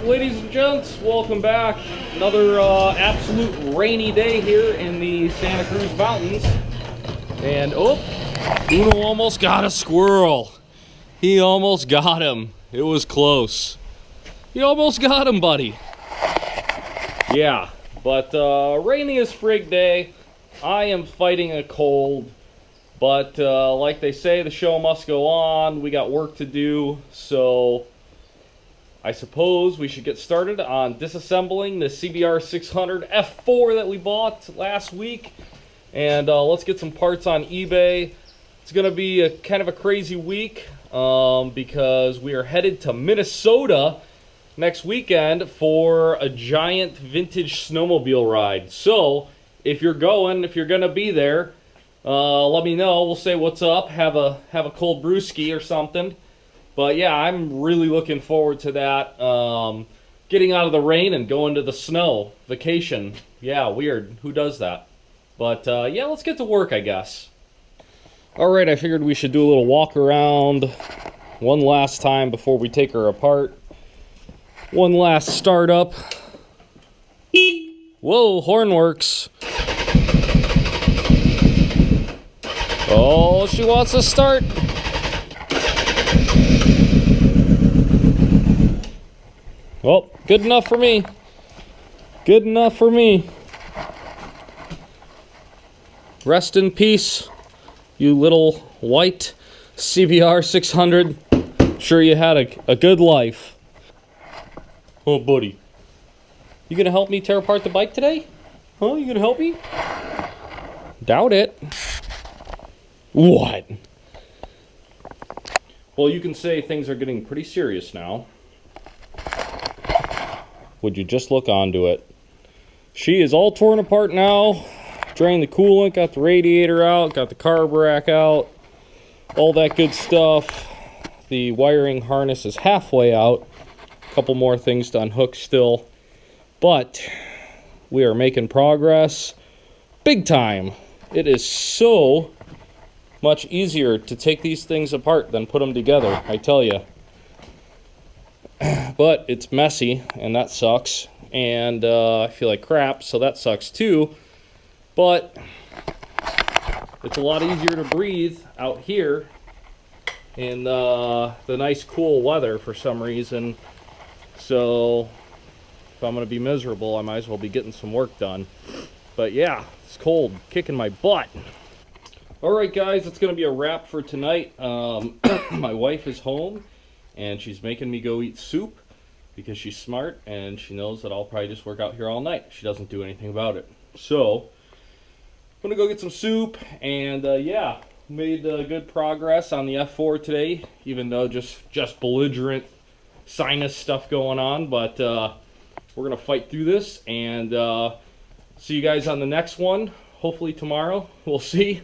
Ladies and gents, welcome back. Another absolute rainy day here in the Santa Cruz Mountains. And Uno almost got a squirrel. He almost got him. It was close. You almost got him, buddy. Yeah, but rainy as frig day. I am fighting a cold, but like they say, the show must go on. We got work to do, so I suppose we should get started on disassembling the CBR600 F4 that we bought last week. And let's get some parts on eBay. It's going to be a kind of a crazy week because we are headed to Minnesota next weekend for a giant vintage snowmobile ride. So if you're going to be there, let me know. We'll say what's up, have a cold brewski or something. But yeah, I'm really looking forward to that. Getting out of the rain and going to the snow. Vacation. Yeah, weird. Who does that? But yeah, let's get to work, I guess. Alright, I figured we should do a little walk around one last time before we take her apart. One last startup. Whoa, horn works. Oh, she wants to start. Well, good enough for me. Good enough for me. Rest in peace, you little white CBR600. Sure you had a good life. Oh, buddy. You gonna help me tear apart the bike today? Huh? You gonna help me? Doubt it. What? Well, you can say things are getting pretty serious now. Would you just look onto it? She is all torn apart now. Drained the coolant, got the radiator out, got the carb rack out, all that good stuff. The wiring harness is halfway out. A couple more things to unhook still. But we are making progress big time. It is so much easier to take these things apart than put them together, I tell you. But it's messy, and that sucks. And I feel like crap, so that sucks too. But it's a lot easier to breathe out here in the nice cool weather for some reason. So if I'm going to be miserable, I might as well be getting some work done. But yeah, it's cold, kicking my butt. Alright guys, it's going to be a wrap for tonight. My wife is home, and she's making me go eat soup because she's smart, and she knows that I'll probably just work out here all night if she doesn't do anything about it. So I'm going to go get some soup, and yeah, made good progress on the F4 today, even though just belligerent sinus stuff going on. But we're going to fight through this, and see you guys on the next one, hopefully tomorrow. We'll see.